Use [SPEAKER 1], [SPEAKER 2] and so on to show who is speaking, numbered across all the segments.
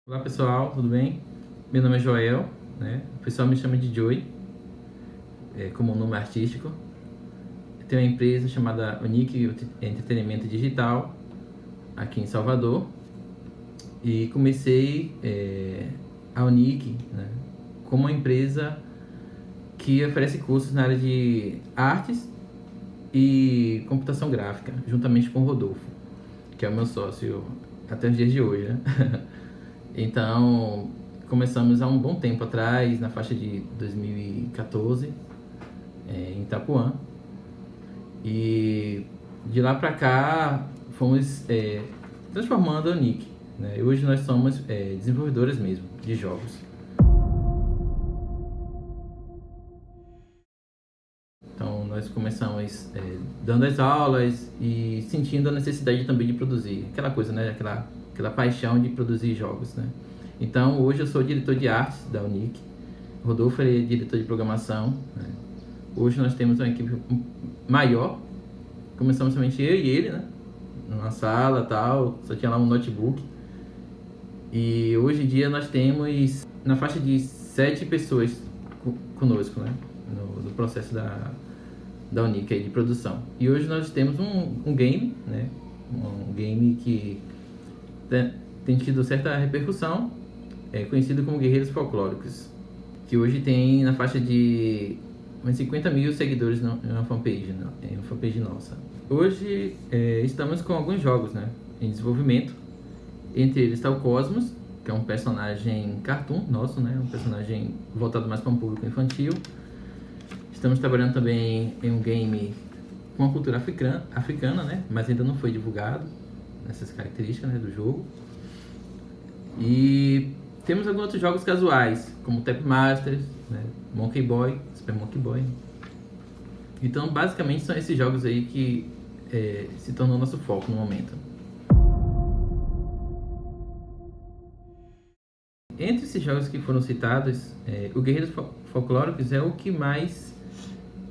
[SPEAKER 1] Olá pessoal, tudo bem? Meu nome é Joel, né? O pessoal me chama de Joey, como nome artístico. Eu tenho uma empresa chamada Unique Entretenimento Digital, aqui em Salvador. E comecei a Unique, né, como uma empresa que oferece cursos na área de artes e computação gráfica, juntamente com o Rodolfo, que é o meu sócio até os dias de hoje, né? Então, começamos há um bom tempo atrás, na faixa de 2014, em Itapuã. E de lá para cá, fomos transformando a Nick, né? Hoje nós somos desenvolvedores mesmo de jogos. Então, nós começamos dando as aulas e sentindo a necessidade também de produzir. Aquela coisa, né? Aquela paixão de produzir jogos, né? Então, hoje eu sou diretor de artes da Unique. O Rodolfo é diretor de programação, né? Hoje nós temos uma equipe maior. Começamos somente eu e ele, né? Numa sala e tal, só tinha lá um notebook. E hoje em dia nós temos na faixa de 7 pessoas conosco, né? No processo da Unique aí, de produção. E hoje nós temos um game, né? Um game que tem tido certa repercussão, conhecido como Guerreiros Folclóricos, que hoje tem na faixa de uns 50 mil seguidores em uma fanpage nossa. Hoje estamos com alguns jogos, né, em desenvolvimento. Entre eles está o Cosmos, que é um personagem cartoon nosso, né, um personagem voltado mais para um público infantil. Estamos trabalhando também em um game com a cultura africana, né, mas ainda não foi divulgado essas características, né, do jogo. E temos alguns outros jogos casuais, como Tap Masters, né, Monkey Boy, Super Monkey Boy. Então, basicamente, são esses jogos aí que se tornou nosso foco no momento. Entre esses jogos que foram citados, o Guerreiros Folclóricos é o que mais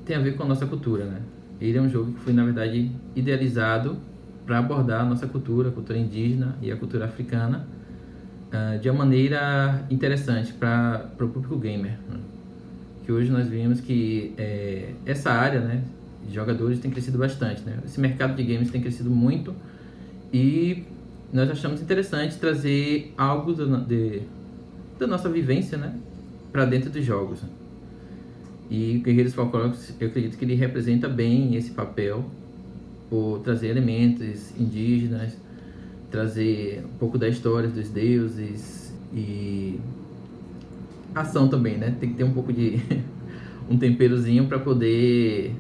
[SPEAKER 1] tem a ver com a nossa cultura, né? Ele é um jogo que foi, na verdade, idealizado para abordar a nossa cultura, a cultura indígena e a cultura africana, de uma maneira interessante para o público gamer, né? Que hoje nós vimos que essa área, né, de jogadores tem crescido bastante, né? Esse mercado de games tem crescido muito e nós achamos interessante trazer algo da nossa vivência, né, para dentro dos jogos. E Guerreiros Folclóricos, eu acredito que ele representa bem esse papel, por trazer elementos indígenas, trazer um pouco da história dos deuses e ação também, né? Tem que ter um pouco de um temperozinho para poder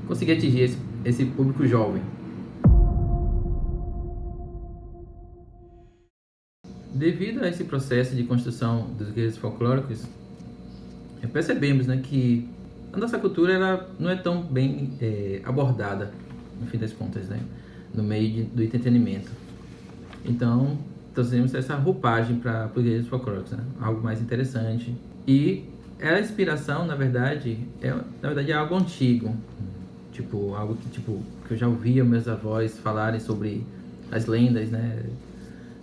[SPEAKER 1] conseguir atingir esse público jovem. Devido a esse processo de construção dos guerreiros folclóricos, percebemos, né, que a nossa cultura ela não é tão bem abordada, no fim das contas, né, no meio do entretenimento. Então, trouxemos essa roupagem para os guerreiros folclóricos, né, algo mais interessante. E a inspiração, na verdade, é algo antigo, tipo algo que eu já ouvia meus avós falarem sobre as lendas, né,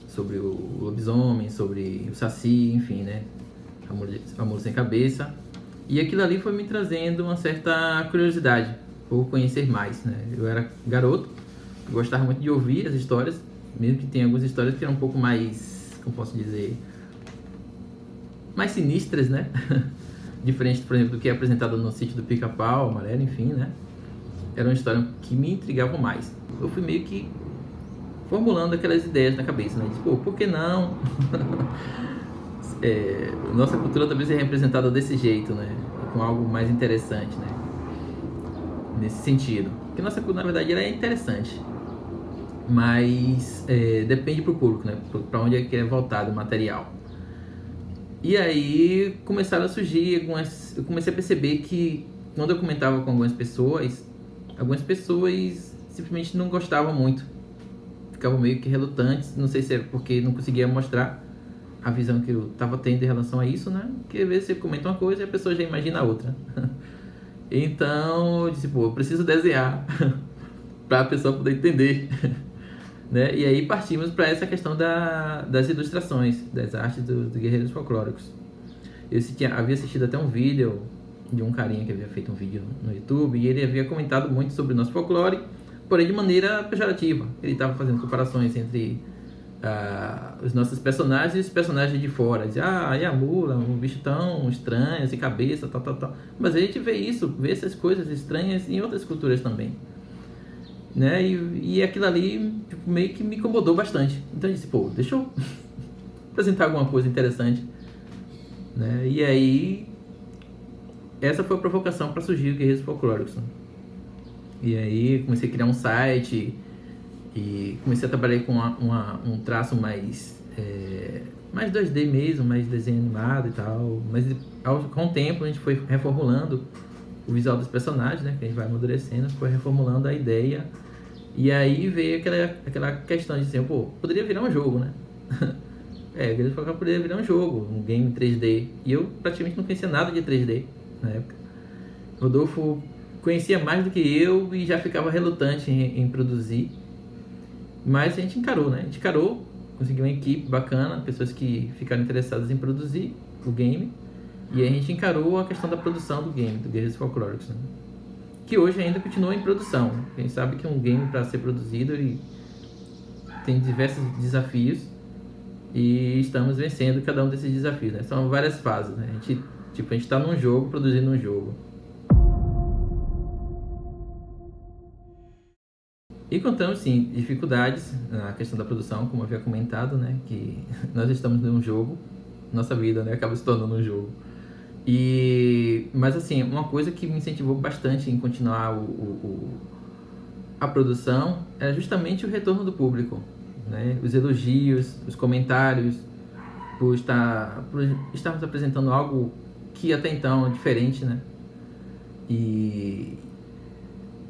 [SPEAKER 1] sobre o lobisomem, sobre o saci, enfim, né, a mula sem cabeça. E aquilo ali foi me trazendo uma certa curiosidade por conhecer mais, né? Eu era garoto, gostava muito de ouvir as histórias, mesmo que tenha algumas histórias que eram um pouco mais, como posso dizer, mais sinistras, né? Diferente, por exemplo, do que é apresentado no Sítio do Pica-Pau Amarelo, enfim, né? Era uma história que me intrigava mais. Eu fui meio que formulando aquelas ideias na cabeça, né? Tipo, por que não? Nossa cultura também ser representada desse jeito, né? Com algo mais interessante, né? Nesse sentido. Porque nossa cultura, na verdade, ela é interessante. Mas depende pro público, né? Para onde é que é voltado o material. E aí começaram a surgir eu comecei a perceber que quando eu comentava com algumas pessoas simplesmente não gostavam muito. Ficavam meio que relutantes, não sei se é porque não conseguia mostrar a visão que eu estava tendo em relação a isso, né? Porque às vezes você comenta uma coisa e a pessoa já imagina a outra. Então, eu disse, pô, eu preciso desenhar para a pessoa poder entender né? E aí partimos para essa questão das ilustrações, das artes dos guerreiros folclóricos. Havia assistido até um vídeo de um carinha que havia feito um vídeo no YouTube e ele havia comentado muito sobre o nosso folclore, porém de maneira pejorativa. Ele estava fazendo comparações entre os nossos personagens e os personagens de fora. Dizia, e a mula, um bicho tão estranho, sem cabeça, tal, tal, tal. Mas a gente vê essas coisas estranhas em outras culturas também, né? E aquilo ali tipo, meio que me incomodou bastante. Então eu disse, pô, deixa eu apresentar alguma coisa interessante, né? E aí essa foi a provocação para surgir o Guerreiros Folclóricos, né? E aí comecei a criar um site e comecei a trabalhar com um traço mais 2D mesmo, mais desenho animado e tal. Mas com o tempo a gente foi reformulando o visual dos personagens, né? Que a gente vai amadurecendo, foi reformulando a ideia. E aí veio aquela questão de dizer, pô, poderia virar um jogo, né? Guerreiros Folclóricos poderia virar um jogo, um game 3D. E eu praticamente não conhecia nada de 3D na época. Rodolfo conhecia mais do que eu e já ficava relutante em produzir. Mas a gente encarou, né? A gente encarou, conseguiu uma equipe bacana, pessoas que ficaram interessadas em produzir o game. E a gente encarou a questão da produção do game, do Guerreiros Folclóricos, né? Que hoje ainda continua em produção. A gente sabe que um game, para ser produzido, ele tem diversos desafios e estamos vencendo cada um desses desafios, né? São várias fases, né? A gente está num jogo, produzindo um jogo. E contamos, sim, dificuldades na questão da produção, como eu havia comentado, né? Que nós estamos num jogo, nossa vida, né? Acaba se tornando um jogo. Mas, assim, uma coisa que me incentivou bastante em continuar a produção é justamente o retorno do público, né? Os elogios, os comentários, por estarmos apresentando algo que até então é diferente, né? E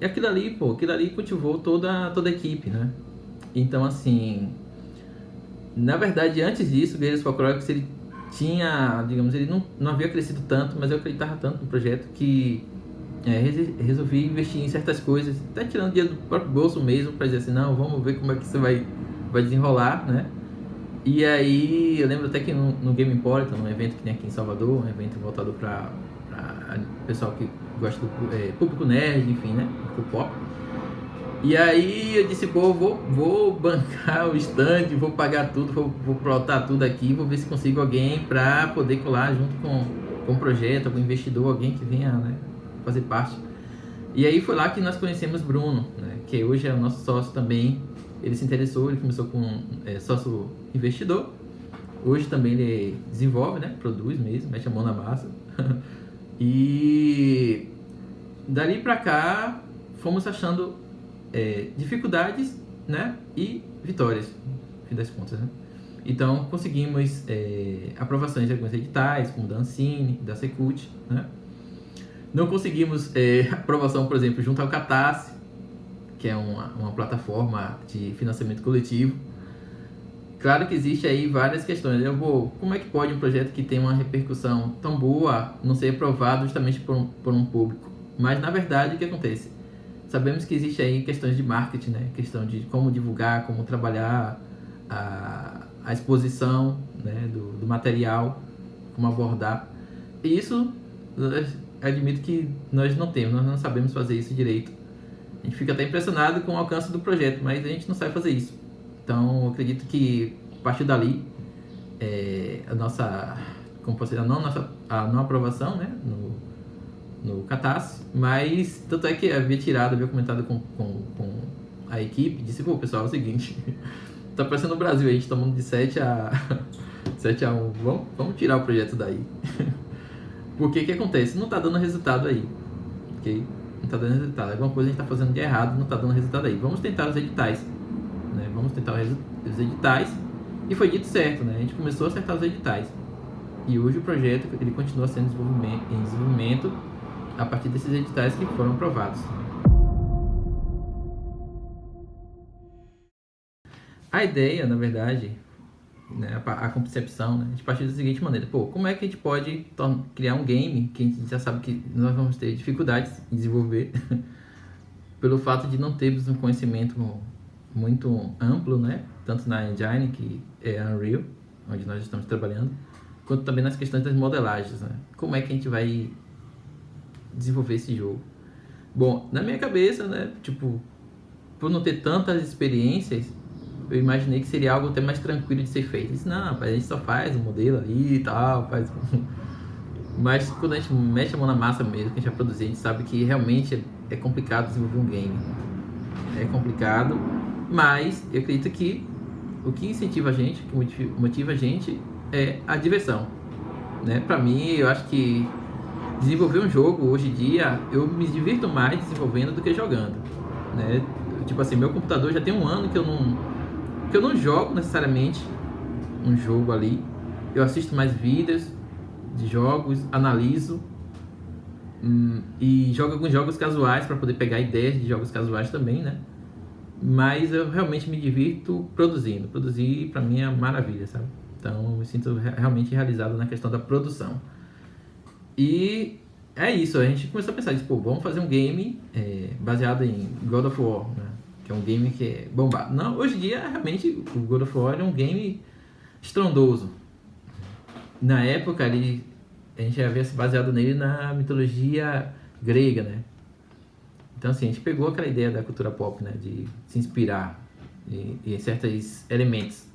[SPEAKER 1] aquilo ali cultivou toda a equipe, né? Então, assim, na verdade, antes disso, o Guerreiros Folclóricos, ele tinha, digamos, ele não havia crescido tanto, mas eu acreditava tanto no projeto que resolvi investir em certas coisas, até tirando dinheiro do próprio bolso mesmo, para dizer assim, não, vamos ver como é que isso vai desenrolar, né? E aí, eu lembro até que no Game Emporium, num evento que tem aqui em Salvador, um evento voltado para pessoal que gosta do público nerd, enfim, né? Do pop. E aí eu disse, pô, vou bancar o stand, vou pagar tudo, vou plotar tudo aqui, vou ver se consigo alguém para poder colar junto com o projeto, algum investidor, alguém que venha, né, fazer parte. E aí foi lá que nós conhecemos Bruno, né, que hoje é o nosso sócio também. Ele se interessou, ele começou com sócio investidor. Hoje também ele desenvolve, né, produz mesmo, mete a mão na massa. E dali para cá fomos achando dificuldades, né, e vitórias, no fim das contas, né? Então conseguimos aprovações de alguns editais, como da Ancine, da Secult, né? Não conseguimos aprovação, por exemplo, junto ao Catarse, que é uma plataforma de financiamento coletivo. Claro que existe aí várias questões. Como é que pode um projeto que tem uma repercussão tão boa não ser aprovado justamente por um público? Mas na verdade o que acontece? Sabemos que existe aí questões de marketing, né? Questão de como divulgar, como trabalhar a exposição, né? do material, como abordar. E isso, eu admito que nós não sabemos fazer isso direito. A gente fica até impressionado com o alcance do projeto, mas a gente não sabe fazer isso. Então, eu acredito que a partir dali, a nossa, como posso dizer, a não aprovação, né? No Catarse, mas tanto é que havia comentado com a equipe, disse, pô, pessoal, é o seguinte, tá parecendo o Brasil, a gente tomando de 7 a 1, vamos tirar o projeto daí. Porque que acontece? Não tá dando resultado aí, ok? Não tá dando resultado, alguma coisa a gente tá fazendo de errado, não tá dando resultado aí. Vamos tentar os editais, né? Vamos tentar os editais, e foi dito certo, né? A gente começou a acertar os editais, e hoje o projeto, ele continua sendo em desenvolvimento a partir desses editais que foram aprovados. A ideia, na verdade, né, a concepção, né, a gente partiu da seguinte maneira: pô, como é que a gente pode criar um game que a gente já sabe que nós vamos ter dificuldades em desenvolver pelo fato de não termos um conhecimento muito amplo, né? Tanto na engine, que é Unreal, onde nós estamos trabalhando, quanto também nas questões das modelagens, né? Como é que a gente vai desenvolver esse jogo? Bom, na minha cabeça, né? Tipo, por não ter tantas experiências, eu imaginei que seria algo até mais tranquilo de ser feito. Disse, não, a gente só faz um modelo ali e tal, faz... Mas quando a gente mete a mão na massa mesmo, que a gente vai produzir, a gente sabe que realmente é complicado desenvolver um game. É complicado, mas eu acredito que o que incentiva a gente, o que motiva a gente é a diversão, né? Pra mim, eu acho que desenvolver um jogo hoje em dia, eu me divirto mais desenvolvendo do que jogando, né? Tipo assim, meu computador já tem um ano que eu não jogo necessariamente um jogo ali. Eu assisto mais vídeos de jogos, analiso e jogo alguns jogos casuais para poder pegar ideias de jogos casuais também, né? Mas eu realmente me divirto produzindo. Produzir para mim é maravilha, sabe? Então eu me sinto realmente realizado na questão da produção. E é isso, a gente começou a pensar, pô, vamos fazer um game baseado em God of War, né? Que é um game que é bombado. Não, hoje em dia, realmente, o God of War é um game estrondoso. Na época, a gente havia se baseado nele na mitologia grega, né? Então, assim, a gente pegou aquela ideia da cultura pop, né? De se inspirar em certos elementos.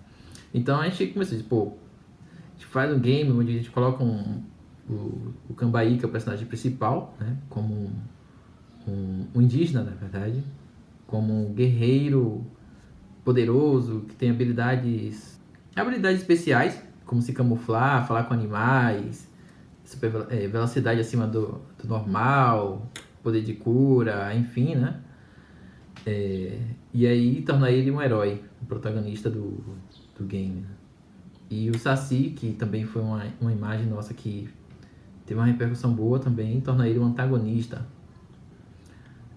[SPEAKER 1] Então, a gente começou a dizer, pô, a gente faz um game onde a gente coloca o Cambaí, que é o personagem principal, né? Como um indígena, na verdade. Como um guerreiro poderoso, que tem habilidades especiais, como se camuflar, falar com animais, velocidade acima do normal, poder de cura, enfim, né? E aí torna ele um herói, o protagonista do game. Né? E o Saci, que também foi uma imagem nossa que teve uma repercussão boa também, torna ele um antagonista.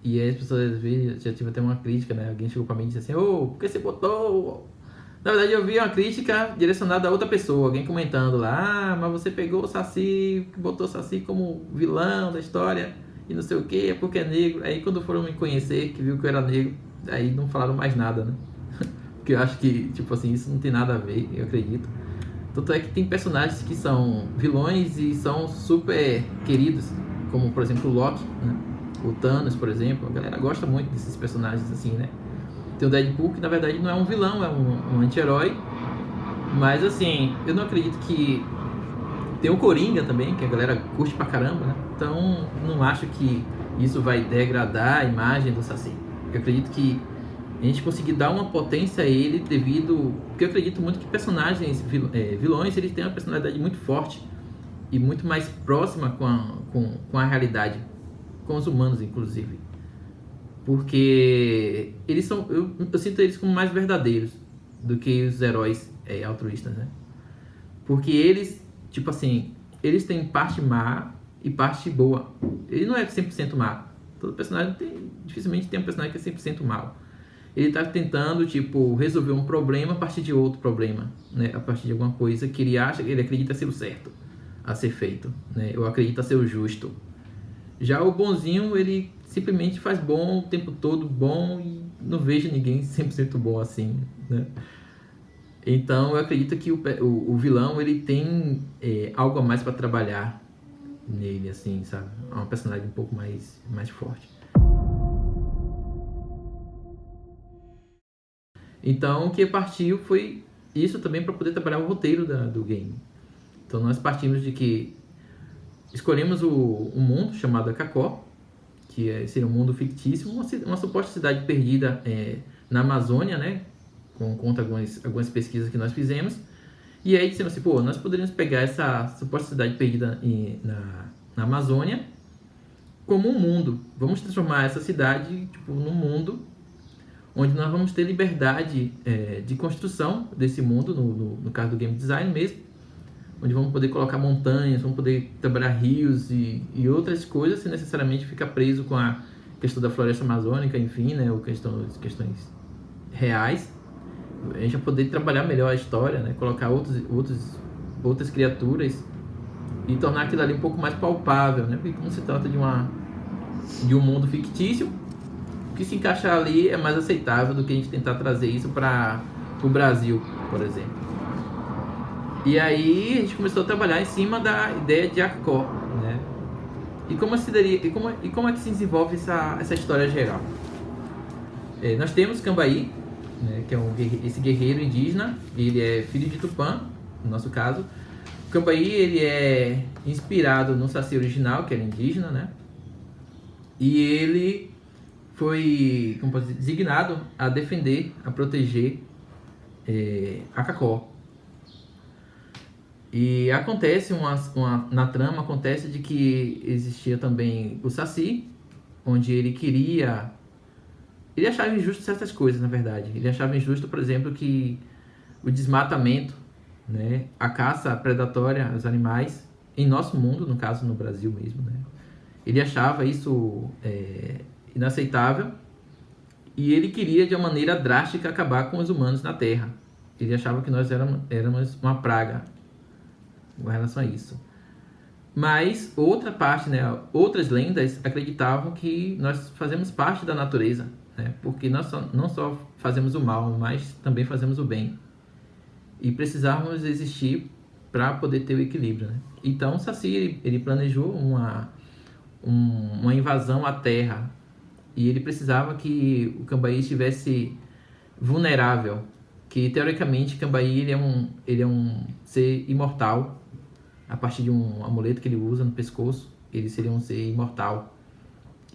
[SPEAKER 1] E aí as pessoas às vezes já tive até uma crítica, né? Alguém chegou pra mim e disse assim, por que você botou... Na verdade eu vi uma crítica direcionada a outra pessoa, alguém comentando lá, mas você pegou o Saci, botou o Saci como vilão da história e não sei o que, é porque é negro. Aí quando foram me conhecer, que viu que eu era negro, aí não falaram mais nada, né? Porque eu acho que, tipo assim, isso não tem nada a ver, eu acredito. Tanto é que tem personagens que são vilões e são super queridos, como por exemplo o Loki, né? O Thanos, por exemplo, a galera gosta muito desses personagens assim, né? Tem o Deadpool, que na verdade não é um vilão, é um anti-herói. Mas assim, eu não acredito que... Tem o Coringa também, que a galera curte pra caramba, né? Então, não acho que isso vai degradar a imagem do Saci. Eu acredito que a gente conseguir dar uma potência a ele devido... Porque eu acredito muito que personagens vilões, eles têm uma personalidade muito forte e muito mais próxima com a realidade. Com os humanos, inclusive. Porque eles são... Eu sinto eles como mais verdadeiros do que os heróis altruístas, né? Porque eles, tipo assim, eles têm parte má e parte boa. Ele não é 100% má. Todo personagem dificilmente tem um personagem que é 100% mal. Ele tá tentando, tipo, resolver um problema a partir de outro problema, né? A partir de alguma coisa que ele acredita ser o certo a ser feito, né? Ou acredita ser o justo. Já o bonzinho, ele simplesmente faz bom o tempo todo, bom, e não vejo ninguém 100% bom assim, né? Então eu acredito que o vilão, ele tem algo a mais para trabalhar nele, assim, sabe? É uma personagem um pouco mais forte. Então o que partiu foi isso também para poder trabalhar o roteiro do game. Então nós partimos de que escolhemos um mundo chamado Cacó, que seria um mundo fictício, uma suposta cidade perdida na Amazônia, né? Conta algumas pesquisas que nós fizemos. E aí dissemos assim, pô, nós poderíamos pegar essa suposta cidade perdida na Amazônia como um mundo. Vamos transformar essa cidade tipo, num mundo onde nós vamos ter liberdade de construção desse mundo, no caso do game design mesmo, onde vamos poder colocar montanhas, vamos poder trabalhar rios e outras coisas, sem necessariamente ficar preso com a questão da floresta amazônica, enfim, né, ou questões reais. A gente vai poder trabalhar melhor a história, né, colocar outras criaturas e tornar aquilo ali um pouco mais palpável, né, porque como se trata de um mundo fictício, que se encaixar ali é mais aceitável do que a gente tentar trazer isso para o Brasil, por exemplo. E aí a gente começou a trabalhar em cima da ideia de Akakor, né? E como é que se desenvolve essa história geral? Nós temos Cambaí, né, que é esse guerreiro indígena. Ele é filho de Tupã, no nosso caso. O Cambaí, ele é inspirado no Saci original, que era indígena, né? E ele foi, como posso dizer, designado a defender, a proteger Akakor. E acontece na trama, acontece de que existia também o Saci, onde ele achava injusto certas coisas, na verdade. Ele achava injusto, por exemplo, que o desmatamento, né, a caça predatória aos animais, em nosso mundo, no caso no Brasil mesmo, né, ele achava isso inaceitável, e ele queria, de uma maneira drástica, acabar com os humanos na Terra. Ele achava que nós éramos uma praga com relação a isso. Mas outra parte, né, outras lendas acreditavam que nós fazemos parte da natureza, né, porque nós não só fazemos o mal, mas também fazemos o bem. E precisávamos existir para poder ter o equilíbrio, né? Então o Saci, ele planejou uma invasão à Terra, e ele precisava que o Cambaí estivesse vulnerável, que teoricamente Cambaí ele é um ser imortal. A partir de um amuleto que ele usa no pescoço, ele seria um ser imortal.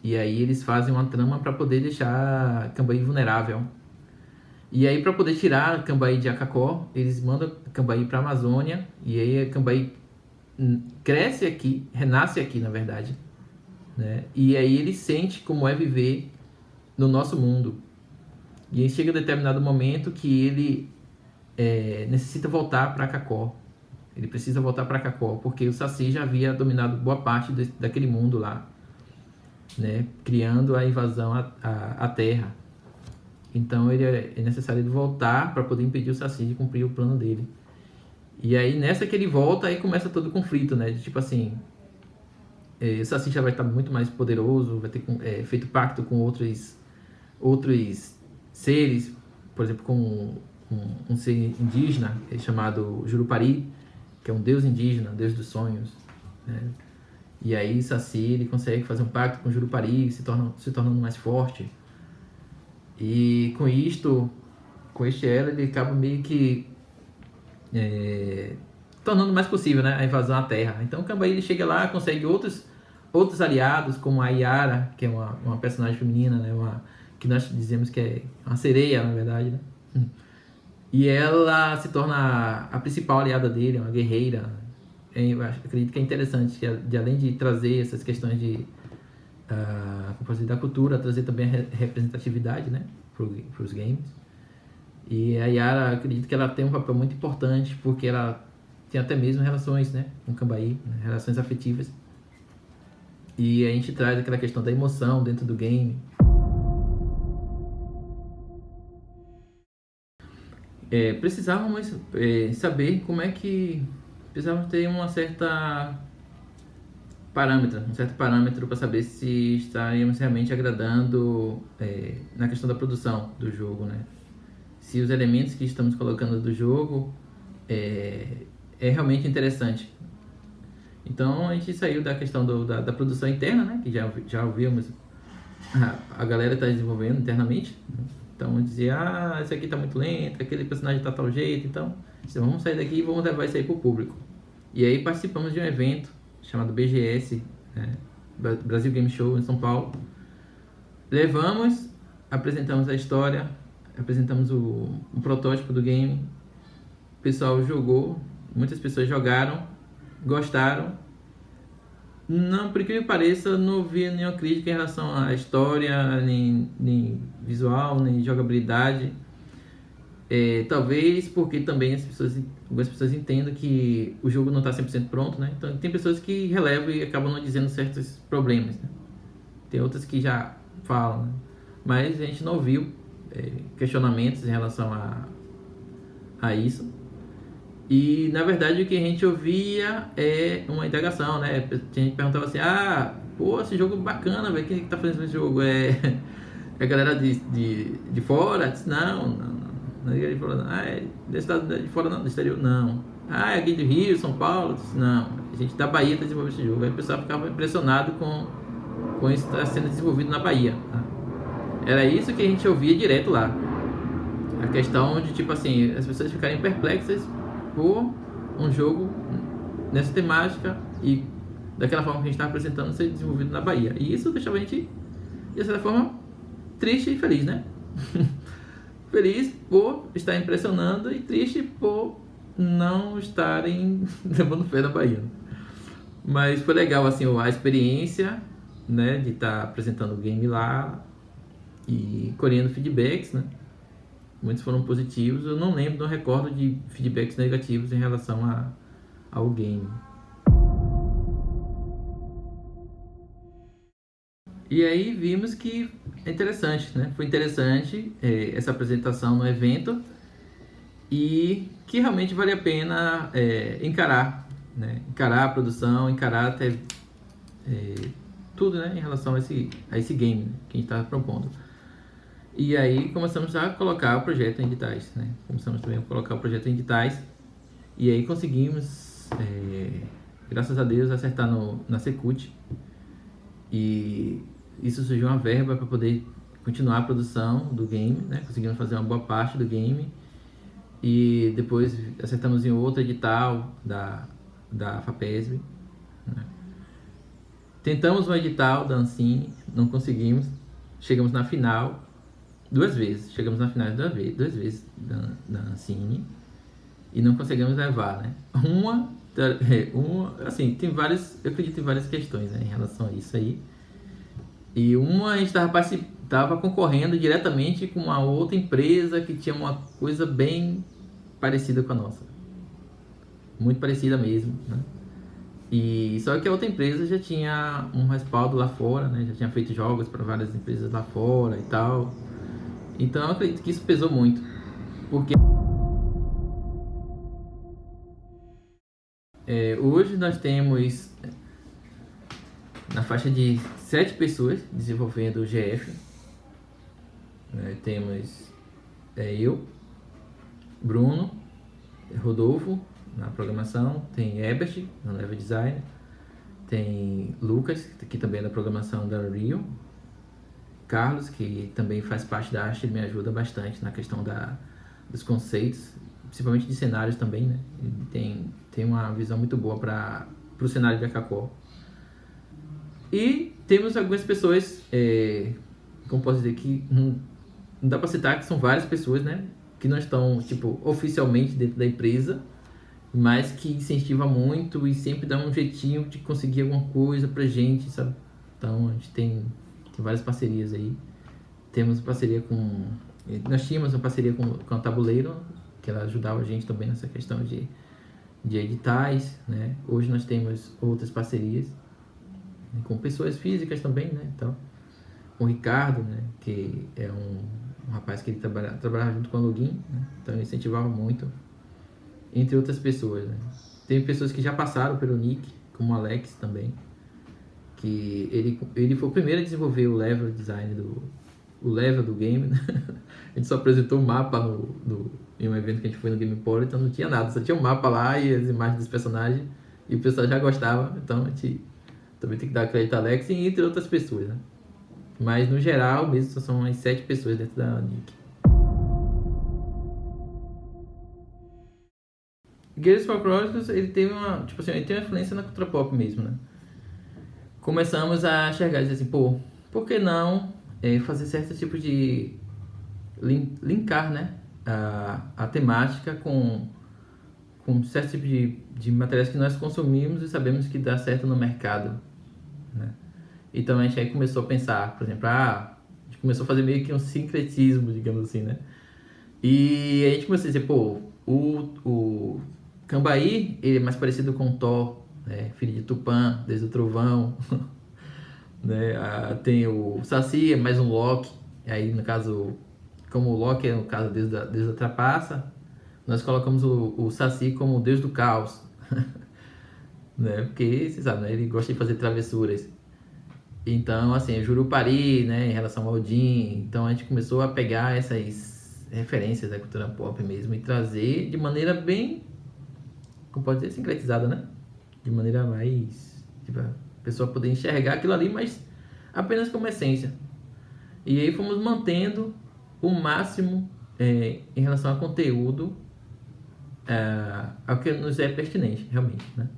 [SPEAKER 1] E aí eles fazem uma trama para poder deixar Cambaí vulnerável. E aí, para poder tirar Cambaí de Akakor, eles mandam Cambaí para a Amazônia. E aí Cambaí cresce aqui, renasce aqui, na verdade, né? E aí ele sente como é viver no nosso mundo. E aí chega um determinado momento que ele necessita voltar para Akakor. Ele precisa voltar para Akakor, porque o Saci já havia dominado boa parte daquele mundo lá, né, criando a invasão à Terra. Então ele é necessário ele voltar para poder impedir o Saci de cumprir o plano dele. E aí nessa que ele volta, aí começa todo o conflito, né, de tipo assim, o Saci já vai estar muito mais poderoso, vai ter feito pacto com outros seres, por exemplo, com um ser indígena chamado Jurupari, que é um deus indígena, deus dos sonhos, né? E aí Saci, ele consegue fazer um pacto com o Jurupari, se tornando mais forte. E com este elo, ele acaba meio que tornando mais possível, né, a invasão à Terra. Então o Cambaí, ele chega lá, consegue outros aliados, como a Yara, que é uma personagem feminina, né, que nós dizemos que é uma sereia, na verdade, né? E ela se torna a principal aliada dele, uma guerreira. Eu acredito que é interessante, de além de trazer essas questões da cultura, trazer também a representatividade, né, para os games. E a Yara, acredito que ela tem um papel muito importante, porque ela tem até mesmo relações, né, com o Cambaí, né, relações afetivas. E a gente traz aquela questão da emoção dentro do game. Precisávamos saber como é que... Precisávamos ter um certo parâmetro para saber se estaríamos realmente agradando na questão da produção do jogo, né? Se os elementos que estamos colocando do jogo é realmente interessante. Então a gente saiu da questão da produção interna, né? Que já ouvimos a galera está desenvolvendo internamente. Então dizia, isso aqui está muito lento, aquele personagem está tal jeito, então vamos sair daqui e vamos levar isso aí para o público. E aí participamos de um evento chamado BGS, né, Brasil Game Show, em São Paulo. Apresentamos a história, apresentamos um protótipo do game, o pessoal jogou, muitas pessoas jogaram, gostaram. Não, por que me pareça, não vi nenhuma crítica em relação à história, nem visual, nem jogabilidade. Talvez porque também algumas pessoas entendem que o jogo não está 100% pronto, né? Então tem pessoas que relevam e acabam não dizendo certos problemas, né? Tem outras que já falam, né? Mas a gente não ouviu questionamentos em relação a isso. E na verdade o que a gente ouvia é uma indagação, né? A gente perguntava assim, pô, esse jogo é bacana, velho, quem é que tá fazendo esse jogo? A galera de fora disse, não. Ele falou, é do estado de fora não, do exterior não. É aqui do Rio, São Paulo, disse, não. A gente da Bahia está desenvolvendo esse jogo. Aí o pessoal ficava impressionado com isso que está sendo desenvolvido na Bahia. Tá? Era isso que a gente ouvia direto lá. A questão de, tipo assim, as pessoas ficarem perplexas por um jogo nessa temática e daquela forma que a gente está apresentando ser desenvolvido na Bahia. E isso deixava a gente, de certa forma, triste e feliz, né? Feliz por estar impressionando e triste por não estarem levando fé na Bahia. Mas foi legal, assim, a experiência, né, de estar apresentando o game lá e colhendo feedbacks, né? Muitos foram positivos. Eu não lembro, não recordo de feedbacks negativos em relação ao game. E aí vimos que é interessante, né? Foi interessante essa apresentação no evento e que realmente vale a pena encarar, né? Encarar a produção, encarar até tudo, né? Em relação a esse game, né? Que a gente está propondo. E aí começamos a colocar o projeto em editais, né? Começamos também a colocar o projeto em editais e aí conseguimos, graças a Deus, acertar na Secult. E isso surgiu uma verba para poder continuar a produção do game, né? Conseguimos fazer uma boa parte do game e depois acertamos em outro edital da FAPESB, né? Tentamos um edital da Ancine, não conseguimos, chegamos na final duas vezes da Ancine e não conseguimos levar, né? Uma, assim, eu acredito em várias questões, né, em relação a isso aí. E uma, a gente estava concorrendo diretamente com uma outra empresa que tinha uma coisa bem parecida com a nossa. Muito parecida mesmo, né? E só que a outra empresa já tinha um respaldo lá fora, né? Já tinha feito jogos para várias empresas lá fora e tal. Então eu acredito que isso pesou muito. Porque hoje nós temos na faixa de 7 pessoas desenvolvendo o GF. Temos eu, Bruno, Rodolfo na programação, tem Ebert no level design, tem Lucas, que também é da programação da Unreal, Carlos, que também faz parte da arte, ele me ajuda bastante na questão dos conceitos, principalmente de cenários também, né? Ele tem uma visão muito boa para o cenário de Akakó. E temos algumas pessoas, como posso dizer, que não dá para citar, que são várias pessoas, né? Que não estão, tipo, oficialmente dentro da empresa, mas que incentiva muito e sempre dá um jeitinho de conseguir alguma coisa pra gente, sabe? Então a gente tem várias parcerias aí. Temos parceria nós tínhamos uma parceria com a Tabuleiro, que ela ajudava a gente também nessa questão de editais, né? Hoje nós temos outras parcerias, né, com pessoas físicas também, né? Então, com o Ricardo, né? Que é um rapaz que ele trabalhava junto com a Login, né? Então ele incentivava muito, entre outras pessoas, né? Tem pessoas que já passaram pelo Nick, como o Alex também, que ele foi o primeiro a desenvolver o level design o level do game, né? A gente só apresentou o mapa em um evento que a gente foi no Game Polo, então não tinha nada, só tinha um mapa lá e as imagens dos personagens, e o pessoal já gostava, então a gente também tem que dar crédito a Alex e entre outras pessoas, né? Mas no geral mesmo só são as 7 pessoas dentro da Nick. Gears of War Chronicles, ele tem uma influência na cultura pop mesmo, né? Começamos a enxergar e dizer assim, por que não fazer certo tipo de linkar, né, a temática com certo tipo de materiais que nós consumimos e sabemos que dá certo no mercado, né? Então a gente aí começou a pensar, por exemplo, a gente começou a fazer meio que um sincretismo, digamos assim, né? E a gente começou a dizer, o Cambaí, ele é mais parecido com Thor, né? Filho de Tupã, Deus do Trovão, né? Tem o Saci, é mais um Loki. Aí, no caso, como o Loki é, no caso, Deus da Trapaça, nós colocamos o Saci como o Deus do Caos, né? Porque, você sabe, né? Ele gosta de fazer travessuras. Então, assim, Jurupari, né, em relação ao Odin. Então a gente começou a pegar essas referências da cultura pop mesmo e trazer de maneira bem, como pode dizer, sincretizada, né? De maneira mais, tipo, a pessoa poder enxergar aquilo ali, mas apenas como essência. E aí fomos mantendo o máximo em relação ao conteúdo, ao que nos é pertinente, realmente, né?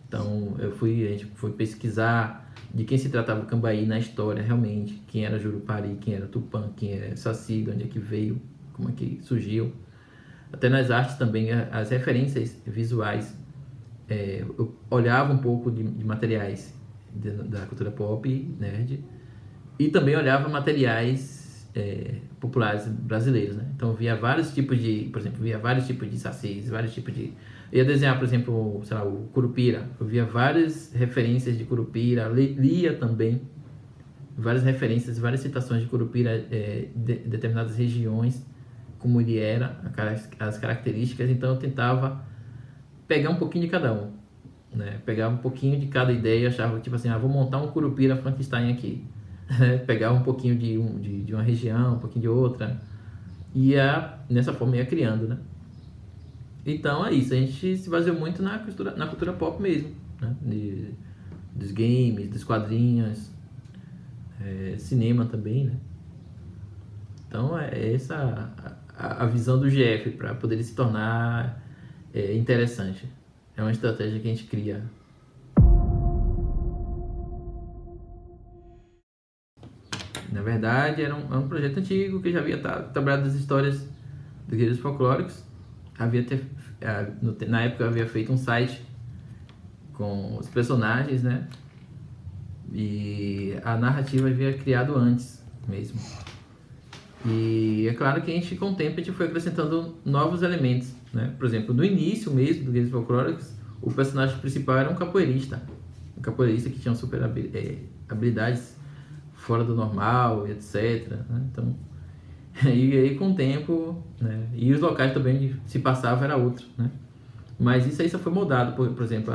[SPEAKER 1] Então a gente foi pesquisar de quem se tratava o Cambaí na história, realmente, quem era Jurupari, quem era Tupã, quem era Saci, de onde é que veio, como é que surgiu. Até nas artes também, as referências visuais, eu olhava um pouco de materiais da cultura pop, nerd, e também olhava materiais populares brasileiros, né? Então via vários tipos de, por exemplo, via vários tipos de sacis, vários tipos de... Eu ia desenhar, por exemplo, sei lá, o Curupira. Eu via várias referências de Curupira, lia também várias referências, várias citações de Curupira de determinadas regiões, como ele era, as características. Então eu tentava pegar um pouquinho de cada um, né? Pegar um pouquinho de cada ideia, achava tipo assim, vou montar um Curupira Frankenstein aqui. Pegar um pouquinho de uma região, um pouquinho de outra, e nessa forma ia criando, né? Então é isso, a gente se baseou muito na cultura pop mesmo, né? Dos games, dos quadrinhos, cinema também, né? Então é essa a visão do GF para poder se tornar interessante. É uma estratégia que a gente cria. Na verdade, era um projeto antigo que já havia trabalhado as histórias dos guerreiros folclóricos. Na época, eu havia feito um site com os personagens, né? E a narrativa havia criado antes mesmo. E é claro que a gente, com o tempo, a gente foi acrescentando novos elementos, né? Por exemplo, no início mesmo do Guerreiros Folclóricos, o personagem principal era um capoeirista. Um capoeirista que tinha super habilidades fora do normal, etc, né? Então, e aí com o tempo, né? E os locais também onde se passava era outro, né? Mas isso aí só foi mudado, por exemplo,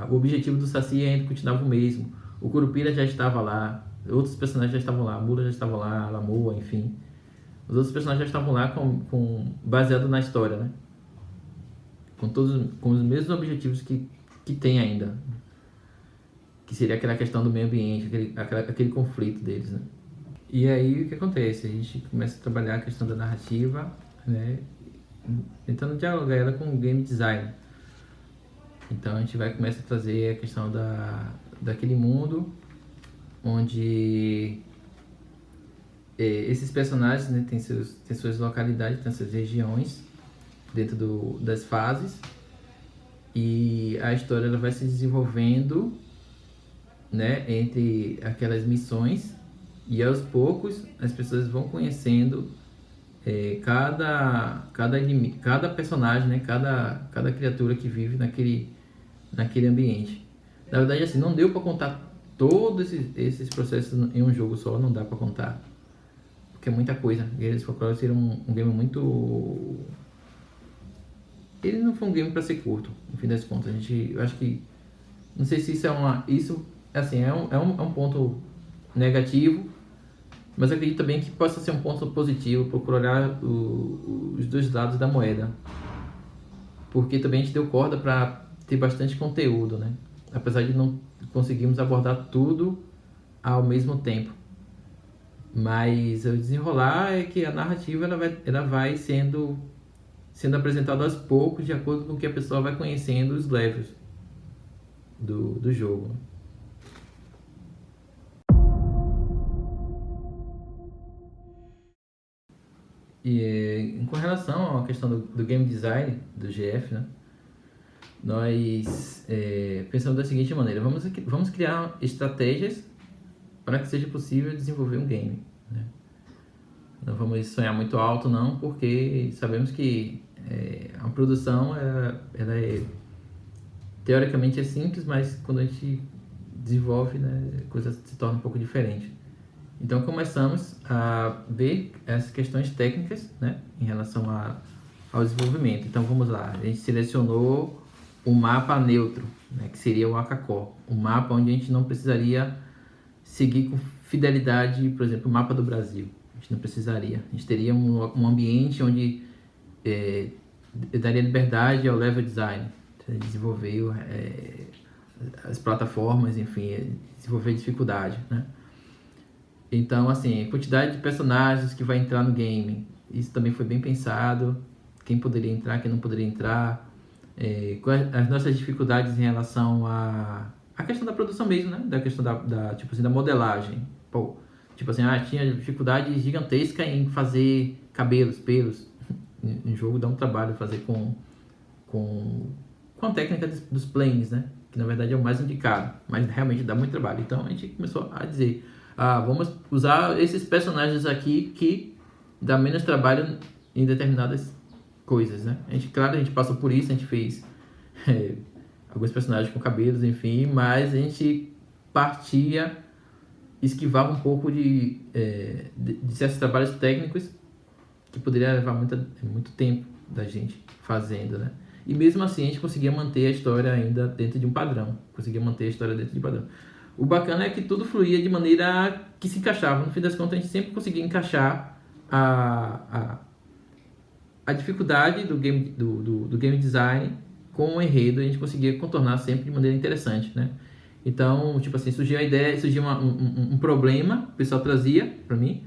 [SPEAKER 1] o objetivo do Saci ainda continuava o mesmo. O Curupira já estava lá, outros personagens já estavam lá, a Mula já estava lá, a Lamoa, enfim. Os outros personagens já estavam lá baseado na história, né? Com os mesmos objetivos que tem ainda. Que seria aquela questão do meio ambiente, aquele conflito deles, né? E aí o que acontece? A gente começa a trabalhar a questão da narrativa, né? Tentando dialogar ela com o game design. Então a gente vai começar a trazer a questão daquele mundo onde esses personagens, né, têm suas localidades, têm suas regiões dentro das fases, e a história ela vai se desenvolvendo, né, entre aquelas missões, e aos poucos as pessoas vão conhecendo cada personagem, né, cada criatura que vive naquele ambiente. Na verdade, assim, não deu para contar todos esses processos em um jogo só, não dá para contar, porque é muita coisa. Guerreiros Folclóricos seria um game muito... Ele não foi um game para ser curto, no fim das contas. Eu acho que... Não sei se isso assim, é um ponto negativo, mas acredito também que possa ser um ponto positivo, procurar os dois lados da moeda. Porque também a gente deu corda para ter bastante conteúdo, né? Apesar de não conseguirmos abordar tudo ao mesmo tempo. Mas o desenrolar é que a narrativa ela vai sendo apresentada aos poucos, de acordo com que a pessoa vai conhecendo os levels do jogo. E com relação à questão do game design do GF, né? Nós pensamos da seguinte maneira: vamos criar estratégias para que seja possível desenvolver um game, né? Não vamos sonhar muito alto, não, porque sabemos que a produção ela teoricamente é simples, mas quando a gente desenvolve, né, a coisa se torna um pouco diferente. Então começamos a ver essas questões técnicas, né, em relação ao desenvolvimento. Então vamos lá, a gente selecionou o mapa neutro, né, que seria o Akakor, um mapa onde a gente não precisaria seguir com fidelidade, por exemplo, o mapa do Brasil. A gente não precisaria. A gente teria um ambiente onde daria liberdade ao level design, desenvolver as plataformas, enfim, desenvolver dificuldade, né? Então, assim, a quantidade de personagens que vai entrar no game, isso também foi bem pensado. Quem poderia entrar, quem não poderia entrar. As nossas dificuldades em relação à questão da produção mesmo, né? Da questão tipo assim, da modelagem. Pô, tipo assim, tinha dificuldade gigantesca em fazer cabelos, pelos. Em jogo dá um trabalho fazer com a técnica dos planes, né? Que na verdade é o mais indicado, mas realmente dá muito trabalho. Então a gente começou a dizer, vamos usar esses personagens aqui que dá menos trabalho em determinadas coisas, né? Claro, a gente passou por isso, a gente fez alguns personagens com cabelos, enfim, mas a gente esquivava um pouco de certos trabalhos técnicos que poderia levar muito tempo da gente fazendo, né? E mesmo assim a gente conseguia manter a história ainda dentro de um padrão. O bacana é que tudo fluía de maneira que se encaixava. No fim das contas, a gente sempre conseguia encaixar a dificuldade do game design com o enredo. A gente conseguia contornar sempre de maneira interessante, né? Então, tipo assim, surgia um problema, o pessoal trazia para mim.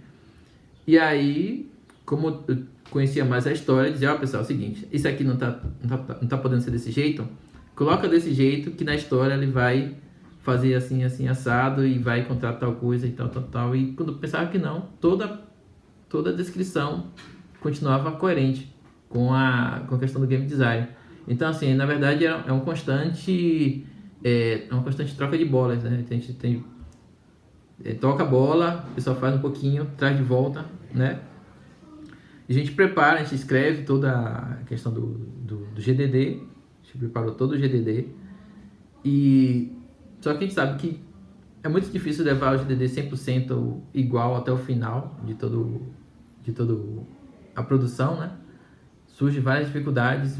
[SPEAKER 1] E aí, como eu conhecia mais a história, dizia, pessoal, é o seguinte, isso aqui não tá podendo ser desse jeito, coloca desse jeito que na história ele vai fazer assim, assim, assado e vai encontrar tal coisa e tal. E quando eu pensava que não, toda a descrição continuava coerente com a questão do game design. Então, assim, na verdade é uma constante troca de bolas, né? A gente toca a bola, o pessoal faz um pouquinho, traz de volta, né? A gente prepara, a gente escreve toda a questão do GDD, a gente preparou todo o GDD, só que a gente sabe que é muito difícil levar o GDD 100% igual até o final de todo a produção, né? Surgem várias dificuldades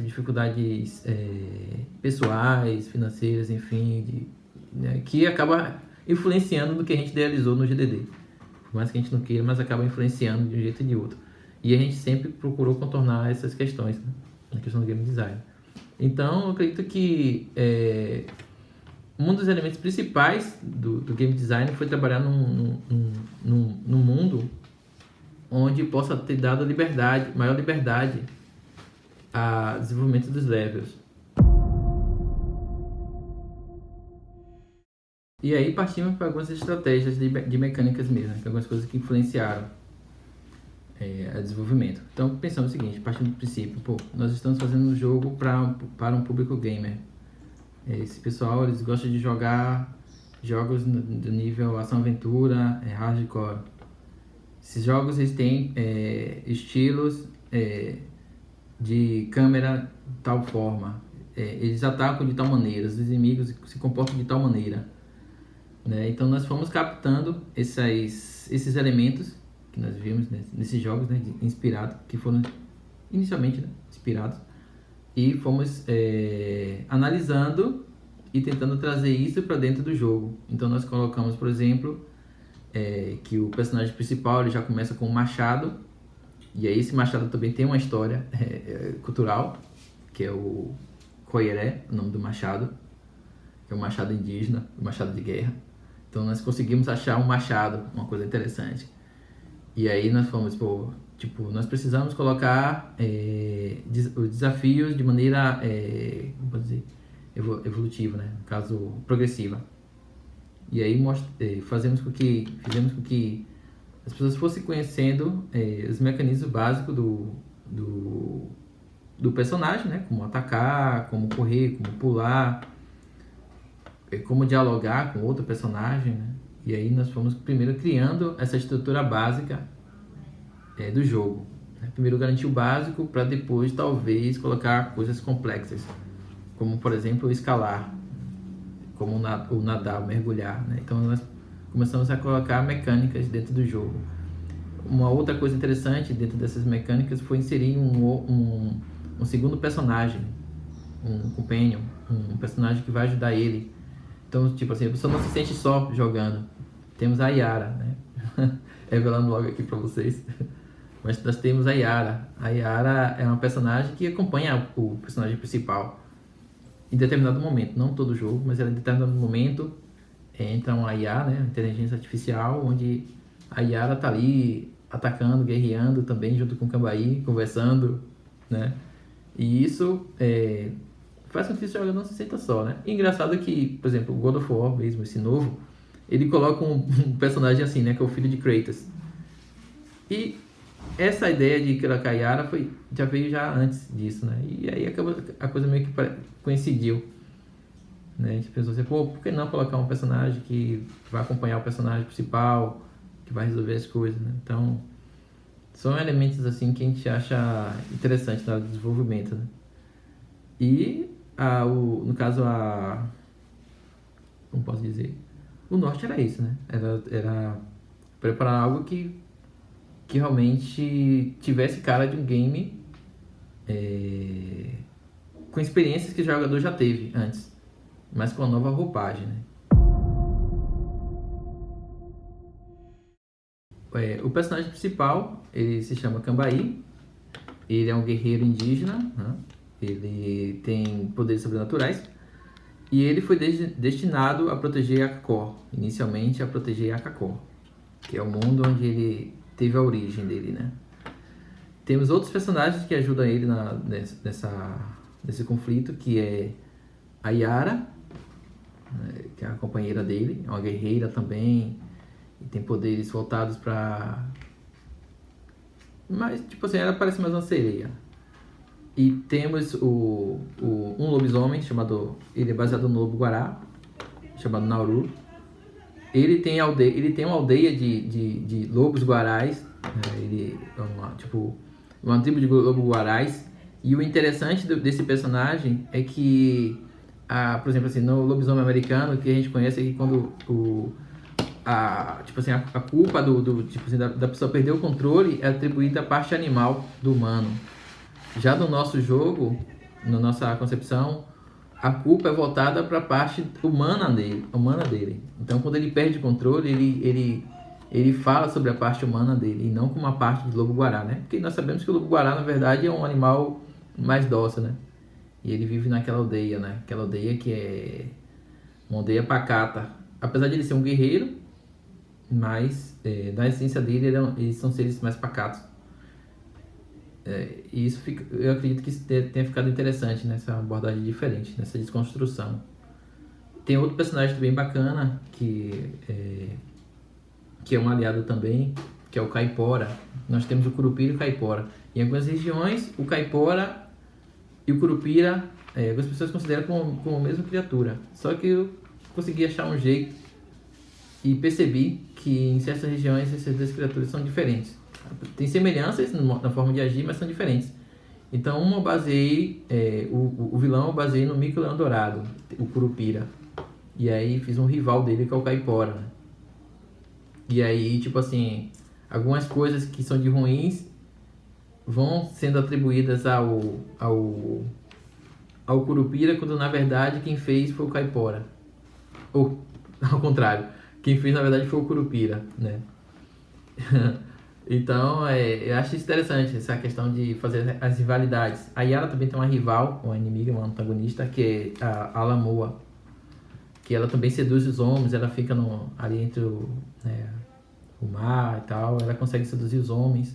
[SPEAKER 1] pessoais, financeiras, enfim, né? Que acaba influenciando no que a gente idealizou no GDD. Por mais que a gente não queira, mas acaba influenciando de um jeito ou de outro. E a gente sempre procurou contornar essas questões, né? Na questão do game design. Então, eu acredito que um dos elementos principais do game design foi trabalhar num mundo onde possa ter dado maior liberdade a desenvolvimento dos levels. E aí partimos para algumas estratégias de mecânicas mesmo, algumas coisas que influenciaram a desenvolvimento. Então pensamos o seguinte, partindo do princípio, nós estamos fazendo um jogo para um público gamer. Esse pessoal, eles gostam de jogar jogos do nível ação-aventura, hardcore. Esses jogos, eles têm estilos de câmera de tal forma, eles atacam de tal maneira, os inimigos se comportam de tal maneira, né? Então nós fomos captando esses elementos que nós vimos nesses jogos, né, inspirados, que foram inicialmente, né, inspirados, e fomos analisando e tentando trazer isso para dentro do jogo. Então nós colocamos, por exemplo, que o personagem principal ele já começa com um machado, e aí esse machado também tem uma história cultural, que é o Koyeré, o nome do machado, que é um machado indígena, um machado de guerra. Então nós conseguimos achar um machado, uma coisa interessante. E aí nós fomos, nós precisamos colocar os desafios de maneira, como pode dizer, evolutiva, né? No caso, progressiva. E aí fizemos com que as pessoas fossem conhecendo os mecanismos básicos do personagem, né? Como atacar, como correr, como pular, como dialogar com outro personagem, né? E aí nós fomos primeiro criando essa estrutura básica do jogo, né? Primeiro garantir o básico para depois talvez colocar coisas complexas, como por exemplo escalar, como o nadar, o mergulhar, né? Então nós começamos a colocar mecânicas dentro do jogo. Uma outra coisa interessante dentro dessas mecânicas foi inserir um segundo personagem, um companion, um personagem que vai ajudar ele. Então, tipo assim, a pessoa não se sente só jogando. temos a Yara, né? Revelando logo aqui para vocês. Mas nós temos a Yara. A Yara é uma personagem que acompanha o personagem principal em determinado momento, não todo jogo, mas ela em determinado momento entra uma IA, né, inteligência artificial, onde a Yara tá ali atacando, guerreando também junto com o Cambaí, conversando, né? E isso faz com que o jogador não se sinta só, né? E engraçado que, por exemplo, o God of War mesmo, esse novo, ele coloca um personagem assim, né, que é o filho de Kratos. E essa ideia de colocar a Yara já veio já antes disso, né? E aí a coisa meio que coincidiu. Né? A gente pensou assim, pô, por que não colocar um personagem que vai acompanhar o personagem principal, que vai resolver as coisas, né? Então, são elementos assim que a gente acha interessante na hora do desenvolvimento, né? E, no caso, como posso dizer? O norte era isso, né? Era preparar algo que realmente tivesse cara de um game com experiências que o jogador já teve antes, mas com a nova roupagem, né? O personagem principal, ele se chama Cambaí, ele é um guerreiro indígena, né? Ele tem poderes sobrenaturais e ele foi destinado a proteger Akakor, inicialmente a proteger Akakor, que é o mundo onde ele teve a origem dele, né? Temos outros personagens que ajudam ele nesse conflito, que é a Yara, né, que é a companheira dele, é uma guerreira também, e tem poderes voltados para... Mas, tipo assim, ela parece mais uma sereia. E temos um lobisomem chamado... Ele é baseado no lobo guará, chamado Nauru. Ele tem uma aldeia de lobos guarais, né? Ele é uma tribo de lobos guarais. E o interessante desse personagem é que, por exemplo, assim, no lobisomem americano, que a gente conhece aqui quando a culpa da pessoa perder o controle é atribuída à parte animal do humano. Já no nosso jogo, na nossa concepção, a culpa é voltada para a parte humana dele. Então, quando ele perde o controle, ele fala sobre a parte humana dele, e não como uma parte do lobo-guará, né? Porque nós sabemos que o lobo-guará, na verdade, é um animal mais dócil, né? E ele vive naquela aldeia, né? Aquela aldeia que é uma aldeia pacata. Apesar de ele ser um guerreiro, mas na essência dele, eles são seres mais pacatos. E isso eu acredito que isso tenha ficado interessante nessa abordagem diferente, nessa desconstrução. Tem outro personagem bem bacana que é um aliado também, que é o Caipora. Nós temos o Curupira e o Caipora. Em algumas regiões, o Caipora e o Curupira, algumas pessoas consideram como a mesma criatura. Só que eu consegui achar um jeito e percebi que em certas regiões essas duas criaturas são diferentes. Tem semelhanças na forma de agir, mas são diferentes. Então, uma eu baseei, o vilão eu baseei no Mico-Leão Dourado, o Curupira. E aí fiz um rival dele, que é o Caipora, né? E aí, tipo assim, algumas coisas que são de ruins vão sendo atribuídas ao Curupira, quando na verdade quem fez foi o Caipora. Ou, ao contrário, quem fez na verdade foi o Curupira, né? Então, eu acho isso interessante, essa questão de fazer as rivalidades. A Yara também tem uma rival, uma inimiga, uma antagonista, que é a Alamoa, que ela também seduz os homens, ela fica ali entre o mar e tal, ela consegue seduzir os homens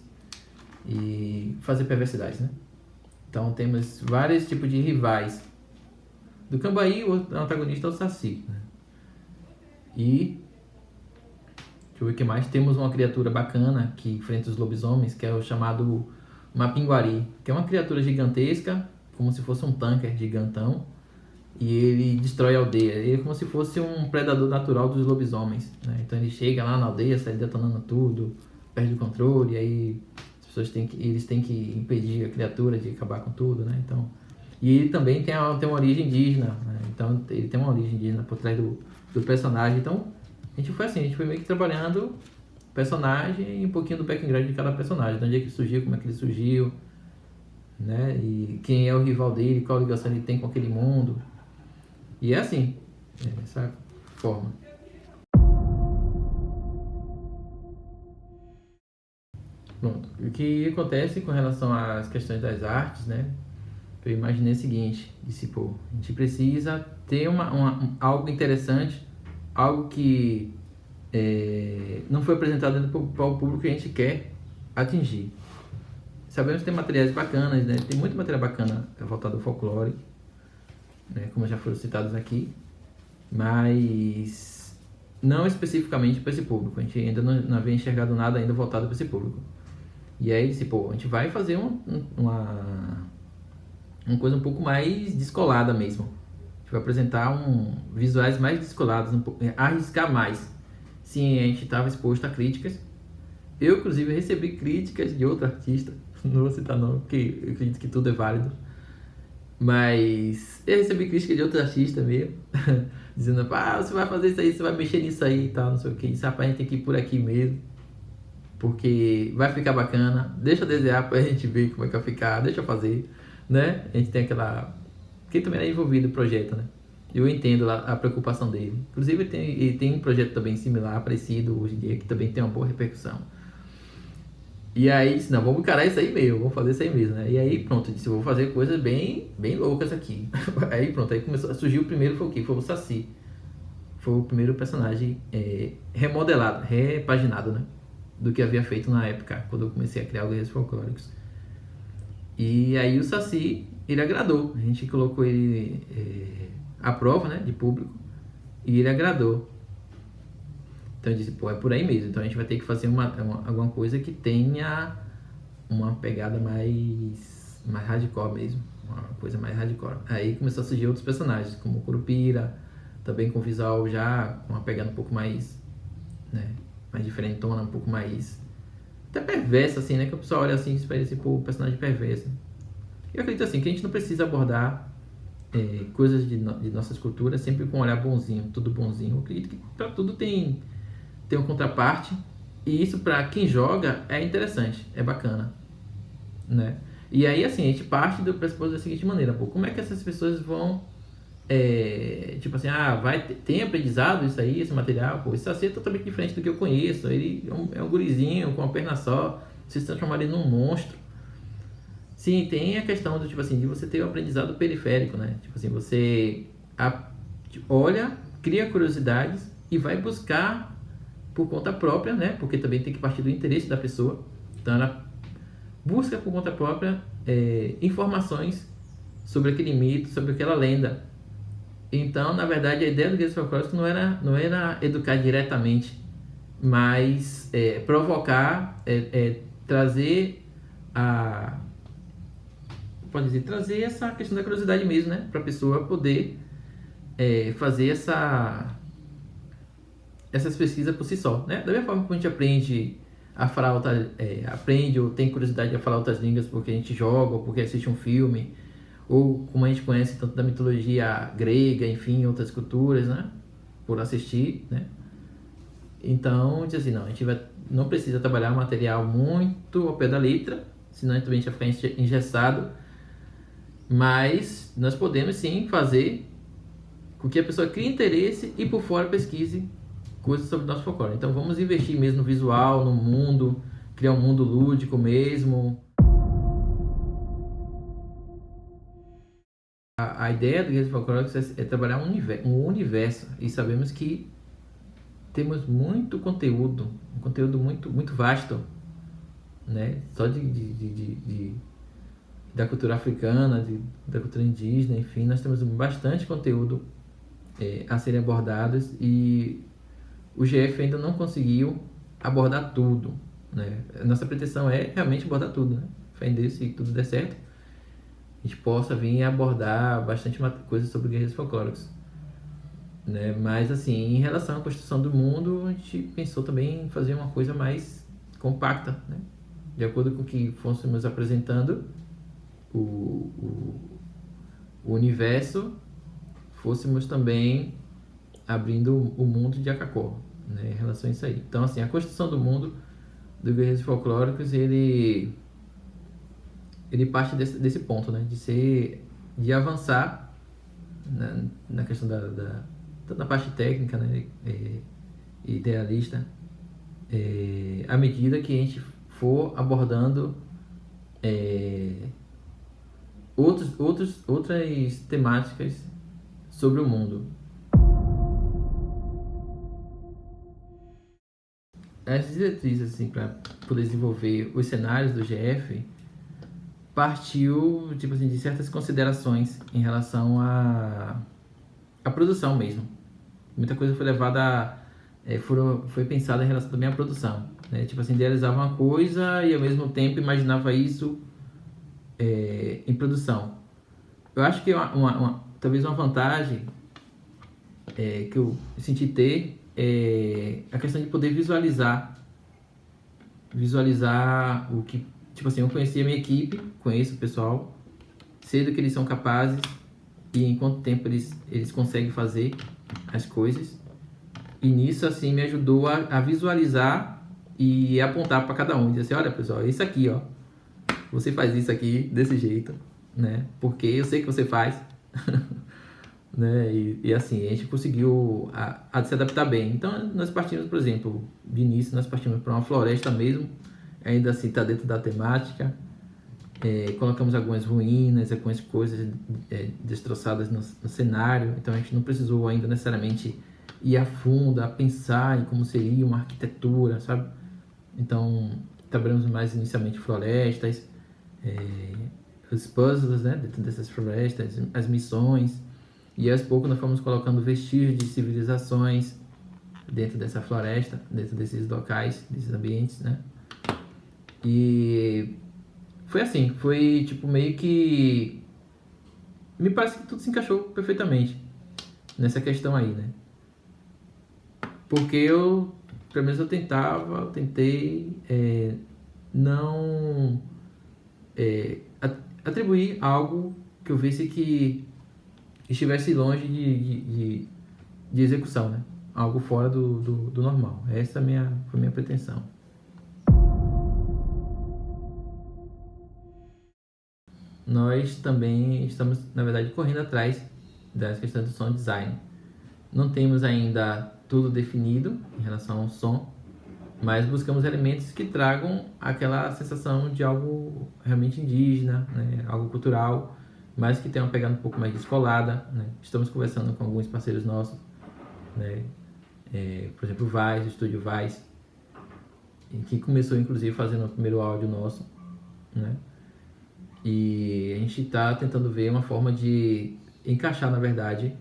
[SPEAKER 1] e fazer perversidades, né? Então, temos vários tipos de rivais. Do Cambaí, o antagonista é o Saci, né? E... deixa eu ver o que mais. Temos uma criatura bacana que enfrenta os lobisomens, que é o chamado Mapinguari, que é uma criatura gigantesca, como se fosse um tanque gigantão, e ele destrói a aldeia. Ele é como se fosse um predador natural dos lobisomens, né? Então ele chega lá na aldeia, sai detonando tudo, perde o controle, e aí as pessoas eles têm que impedir a criatura de acabar com tudo, né? Então, e ele também tem uma origem indígena, né? Então ele tem uma origem indígena por trás do personagem. Então a gente foi meio que trabalhando personagem e um pouquinho do background de cada personagem, de onde é que surgiu, como é que ele surgiu, né? E quem é o rival dele, qual ligação ele tem com aquele mundo. E é assim, dessa forma. Pronto. O que acontece com relação às questões das artes, né? Eu imaginei o seguinte, disse, pô, a gente precisa ter algo interessante, algo que não foi apresentado ainda para o público que a gente quer atingir. Sabemos que tem materiais bacanas, né? Tem muito material bacana voltado ao folclore, né? Como já foram citados aqui, mas não especificamente para esse público. A gente ainda não havia enxergado nada ainda voltado para esse público. E aí, disse, pô, a gente vai fazer uma coisa um pouco mais descolada mesmo. A gente vai apresentar visuais mais descolados, arriscar mais. Sim, a gente estava exposto a críticas. Eu, inclusive, recebi críticas de outro artista. Não vou citar não, porque eu acredito que tudo é válido. Mas eu recebi crítica de outro artista mesmo. Dizendo, você vai fazer isso aí, você vai mexer nisso aí e tal, não sei o que. Isso, rapaz, a gente tem que ir por aqui mesmo. Porque vai ficar bacana. Deixa eu desenhar pra gente ver como é que vai ficar. Deixa eu fazer, né? A gente tem aquela... Quem também é envolvido no projeto, né? Eu entendo a preocupação dele. Inclusive, ele tem um projeto também similar, parecido hoje em dia, que também tem uma boa repercussão. E aí, disse, não, vamos encarar isso aí mesmo, vamos fazer isso aí mesmo, né? E aí, pronto, eu disse, eu vou fazer coisas bem loucas aqui. Aí, pronto, aí começou a surgir o primeiro, foi o quê? Foi o Saci. Foi o primeiro personagem remodelado, repaginado, né? Do que havia feito na época, quando eu comecei a criar os Guerreiros Folclóricos. E aí o Saci, ele agradou. A gente colocou ele à prova, né, de público, e ele agradou. Então eu disse, pô, é por aí mesmo. Então a gente vai ter que fazer alguma coisa que tenha uma pegada mais hardcore mesmo. Uma coisa mais hardcore. Aí começou a surgir outros personagens, como o Curupira, também com visual já com uma pegada um pouco mais, né, mais diferentona, um pouco mais até perversa, assim, né? Que o pessoal olha assim e espera esse personagem perverso. Eu acredito assim, que a gente não precisa abordar coisas de nossas culturas sempre com um olhar bonzinho, tudo bonzinho. Eu acredito que para tudo tem uma contraparte, e isso para quem joga é interessante, é bacana, né? E aí, assim, a gente parte do pressuposto da seguinte maneira, pô, como é que essas pessoas vão tipo assim, tem aprendizado isso aí, esse material, pô, esse Saci é totalmente diferente do que eu conheço, ele é um gurizinho com uma perna só, vocês transformaram ele num monstro. Sim, tem a questão do tipo assim, de você ter o aprendizado periférico, né? Tipo assim, você olha, cria curiosidades e vai buscar por conta própria, né? Porque também tem que partir do interesse da pessoa. Então ela busca por conta própria informações sobre aquele mito, sobre aquela lenda. Então, na verdade, a ideia do Guerreiros Folclóricos não era educar diretamente, mas provocar, trazer trazer essa questão da curiosidade mesmo, né? Para a pessoa poder fazer essas pesquisas por si só, né? Da mesma forma que a gente aprende a falar aprende ou tem curiosidade de falar outras línguas porque a gente joga ou porque assiste um filme, ou como a gente conhece tanto da mitologia grega, enfim, outras culturas, né? Por assistir, né? Então, diz assim, não, a gente não precisa trabalhar um material muito ao pé da letra, senão a gente vai ficar engessado, mas nós podemos sim fazer com que a pessoa crie interesse e por fora pesquise coisas sobre o nosso folclore. Então vamos investir mesmo no visual, no mundo, criar um mundo lúdico mesmo. A ideia do Guerreiros Folclóricos é trabalhar um universo, e sabemos que temos muito conteúdo, um conteúdo muito vasto, né? Só da cultura africana, da cultura indígena, enfim, nós temos bastante conteúdo a serem abordados, e o GF ainda não conseguiu abordar tudo, né? A nossa pretensão é realmente abordar tudo, né? Fé em Deus, se tudo der certo, a gente possa vir abordar bastante coisa sobre guerreiros folclóricos, né? Mas assim, em relação à construção do mundo, a gente pensou também em fazer uma coisa mais compacta, né? De acordo com o que fôssemos apresentando o universo, fôssemos também abrindo o mundo de Acacó, né, em relação a isso aí. Então, assim, a construção do mundo do Guerreiros Folclóricos, ele parte desse ponto, né, de avançar na questão da parte técnica, né, idealista, à medida que a gente for abordando outras temáticas sobre o mundo. As diretrizes assim, para poder desenvolver os cenários do GF partiu tipo assim, de certas considerações em relação à produção mesmo. Muita coisa foi levada foi pensada em relação também à produção, né? Tipo assim, idealizava uma coisa e ao mesmo tempo imaginava isso em produção. Eu acho que talvez uma vantagem que eu senti ter é a questão de poder visualizar o que, tipo assim, eu conheci a minha equipe, conheço o pessoal, sei do que eles são capazes e em quanto tempo eles conseguem fazer as coisas. E nisso, assim, me ajudou a visualizar e apontar para cada um. Dizer assim, olha, pessoal, isso aqui, ó. Você faz isso aqui desse jeito, né? Porque eu sei que você faz. Né? E assim, a gente conseguiu se adaptar bem. Então, nós partimos, por exemplo, de início, nós partimos para uma floresta mesmo. Ainda assim, está dentro da temática. Colocamos algumas ruínas, algumas coisas destroçadas no cenário. Então, a gente não precisou ainda necessariamente ir a fundo, a pensar em como seria uma arquitetura, sabe? Então, trabalhamos mais inicialmente florestas, os puzzles, né, dentro dessas florestas, as missões, e aos poucos nós fomos colocando vestígios de civilizações dentro dessa floresta, dentro desses locais, desses ambientes, né? E foi assim, foi tipo meio que... Me parece que tudo se encaixou perfeitamente nessa questão aí, né? Porque pelo menos eu tentei não atribuir algo que eu visse que estivesse longe de execução, né? Algo fora do normal. Essa foi a minha pretensão. Nós também estamos, na verdade, correndo atrás das questões do sound design. Não temos ainda tudo definido em relação ao som, mas buscamos elementos que tragam aquela sensação de algo realmente indígena, né? Algo cultural, mas que tenha uma pegada um pouco mais descolada, né? Estamos conversando com alguns parceiros nossos, né? Por exemplo, o Vaz, o estúdio Vaz, que começou inclusive fazendo o primeiro áudio nosso, né? E a gente está tentando ver uma forma de encaixar, na verdade,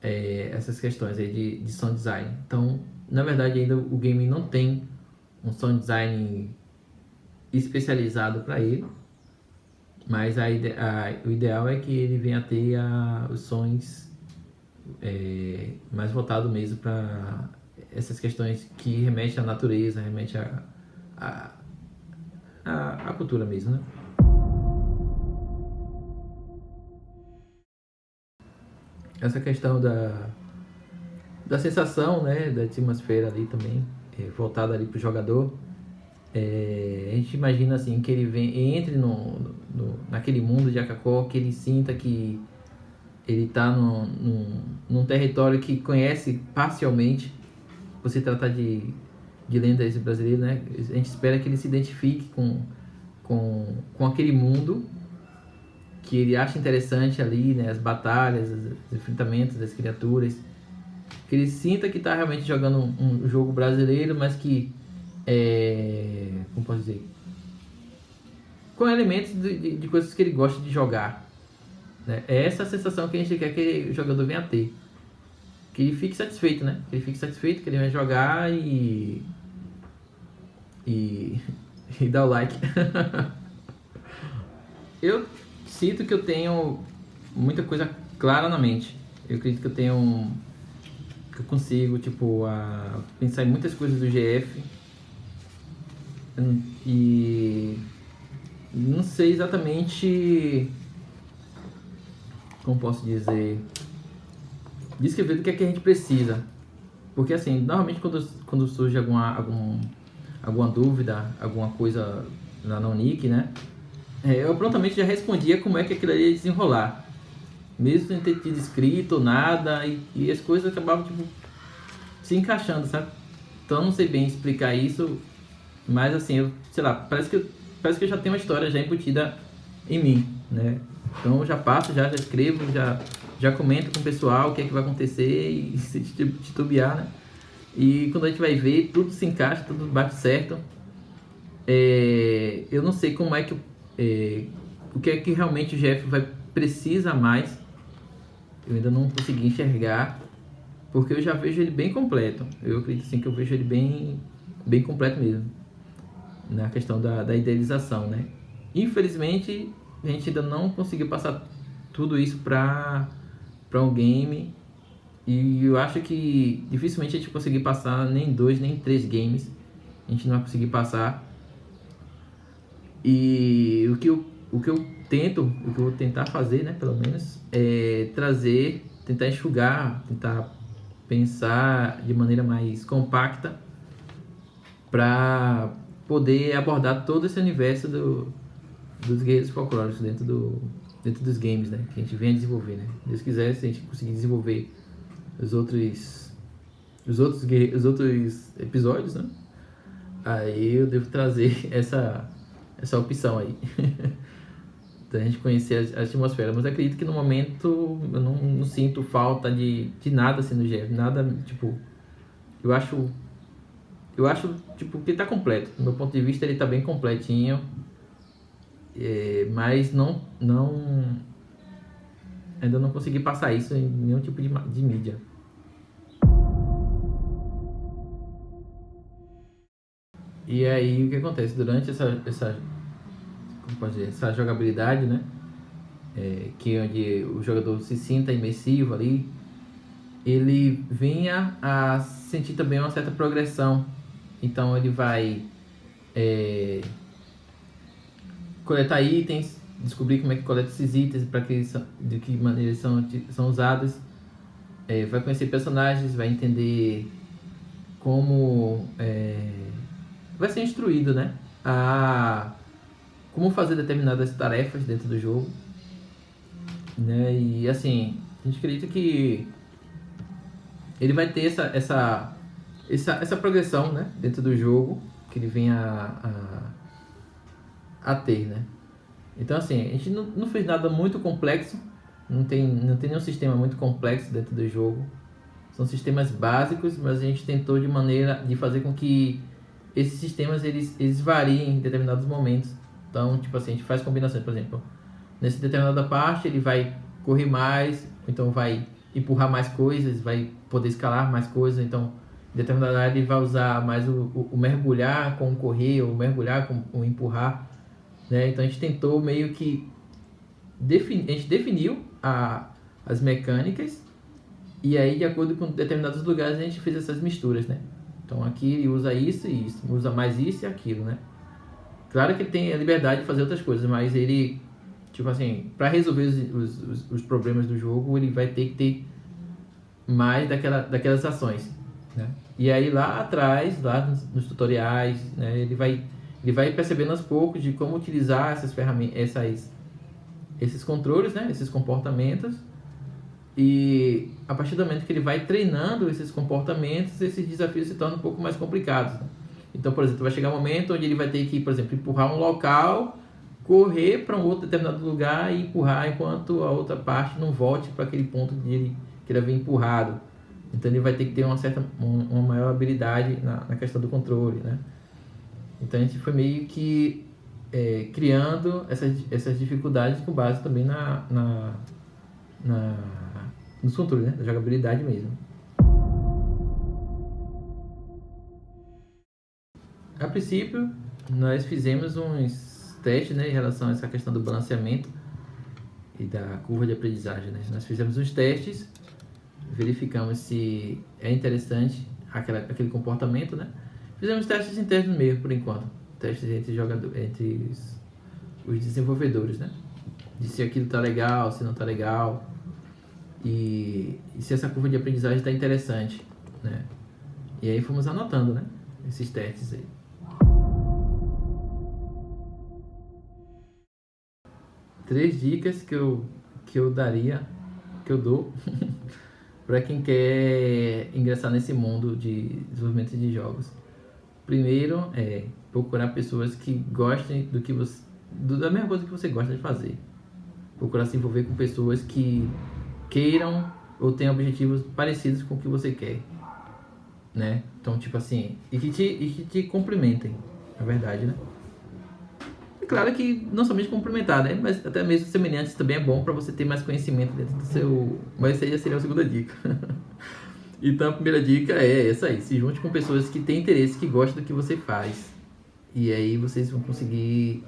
[SPEAKER 1] essas questões aí de sound design. Então, na verdade, ainda o game não tem um sound design especializado para ele, mas o ideal é que ele venha a ter os sons mais voltados mesmo para essas questões que remetem à natureza, remetem à cultura mesmo, né? Essa questão da sensação, né, da atmosfera ali também, voltada ali pro jogador. A gente imagina assim que ele entre naquele mundo de Akakó, que ele sinta que ele está num território que conhece parcialmente, por se tratar de lendas brasileiras, né? A gente espera que ele se identifique com aquele mundo, que ele acha interessante ali, né? As batalhas, os enfrentamentos das criaturas, que ele sinta que está realmente jogando um jogo brasileiro, mas que como posso dizer, com elementos de coisas que ele gosta de jogar, né? É essa a sensação que a gente quer que o jogador venha a ter, que ele fique satisfeito, né? Que ele fique satisfeito, que ele vai jogar e dar o like. Eu sinto que eu tenho muita coisa clara na mente. Eu acredito que que eu consigo, tipo, pensar em muitas coisas do GF. E não sei exatamente como posso dizer, descrever do que é que a gente precisa, porque assim, normalmente quando surge alguma dúvida, alguma coisa lá no Nick, né, eu prontamente já respondia como é que aquilo ia desenrolar, mesmo sem ter tido escrito nada, e as coisas acabavam tipo se encaixando, sabe? Então eu não sei bem explicar isso Mas assim, sei lá, parece que eu já tenho uma história já embutida em mim, né? Então eu já passo, já escrevo, já comento com o pessoal o que é que vai acontecer e se titubear, né? E quando a gente vai ver, tudo se encaixa, tudo bate certo. Eu não sei como é que o que é que realmente o Jeff precisa mais. Eu ainda não consegui enxergar, porque eu já vejo ele bem completo. Eu acredito assim que eu vejo ele bem completo mesmo, na questão da idealização, né? Infelizmente, a gente ainda não conseguiu passar tudo isso para um game, e eu acho que dificilmente a gente vai conseguir passar nem 2, nem 3 games. A gente não vai conseguir passar. E o que eu tento, o que eu vou tentar fazer, né, pelo menos, é tentar enxugar, tentar pensar de maneira mais compacta para poder abordar todo esse universo dos guerreiros folclóricos dentro dos games, né, que a gente vem a desenvolver, né. Se Deus quiser, se a gente conseguir desenvolver os outros os outros episódios, né, aí eu devo trazer essa opção aí. Da gente conhecer a atmosfera, mas acredito que no momento eu não sinto falta de nada assim no GF, nada, tipo, eu acho tipo que tá completo, do meu ponto de vista ele tá bem completinho, mas ainda não consegui passar isso em nenhum tipo de mídia. E aí o que acontece durante como pode dizer, essa jogabilidade, né? Que é onde o jogador se sinta imersivo ali, ele venha a sentir também uma certa progressão. Então ele vai coletar itens, descobrir como é que coleta esses itens, de que maneira eles são usados, vai conhecer personagens, vai entender como vai ser instruído, né, a como fazer determinadas tarefas dentro do jogo, né, e assim, a gente acredita que ele vai ter essa progressão, né, dentro do jogo, que ele vem a ter, né. Então assim, a gente não fez nada muito complexo, não tem nenhum sistema muito complexo dentro do jogo. São sistemas básicos, mas a gente tentou de maneira de fazer com que esses sistemas eles variem em determinados momentos. Então, tipo assim, a gente faz combinações, por exemplo, nessa determinada parte ele vai correr mais, então vai empurrar mais coisas, vai poder escalar mais coisas, então em determinada área ele vai usar mais o mergulhar com o correr, ou mergulhar com o empurrar, né? Então a gente tentou meio que a gente definiu as mecânicas, e aí de acordo com determinados lugares a gente fez essas misturas, né? Então aqui ele usa isso e isso, usa mais isso e aquilo, né? Claro que ele tem a liberdade de fazer outras coisas, mas ele, tipo assim, para resolver os problemas do jogo, ele vai ter que ter mais daquelas ações, né? E aí lá atrás, lá nos tutoriais, né, ele vai percebendo aos poucos de como utilizar essas ferramentas, esses controles, né, esses comportamentos. E a partir do momento que ele vai treinando esses comportamentos, esses desafios se tornam um pouco mais complicados, né? Então, por exemplo, vai chegar um momento onde ele vai ter que, por exemplo, empurrar um local, correr para um outro determinado lugar e empurrar enquanto a outra parte não volte para aquele ponto que ele havia empurrado. Então ele vai ter que ter uma maior habilidade na questão do controle, né? Então a gente foi meio que criando essas dificuldades com base também nos controles, né? Da jogabilidade mesmo. A princípio, nós fizemos uns testes, né, em relação a essa questão do balanceamento e da curva de aprendizagem, né? Nós fizemos uns testes, verificamos se é interessante aquele comportamento, né? Fizemos testes internos mesmo, por enquanto. Testes entre os desenvolvedores, né? De se aquilo tá legal, se não tá legal. E se essa curva de aprendizagem está interessante, né? E aí fomos anotando, né? Esses testes aí. Três dicas que eu daria, que eu dou para quem quer ingressar nesse mundo de desenvolvimento de jogos. Primeiro é procurar pessoas que gostem do que você, da mesma coisa que você gosta de fazer. Procurar se envolver com pessoas que queiram ou tenham objetivos parecidos com o que você quer, né? Então, tipo assim, e que te complementem, na verdade, né? É claro que não somente complementar, né? Mas até mesmo semelhantes também é bom para você ter mais conhecimento dentro do seu... Mas essa aí já seria a segunda dica. Então, a primeira dica é essa aí. Se junte com pessoas que têm interesse, que gostam do que você faz. E aí vocês vão conseguir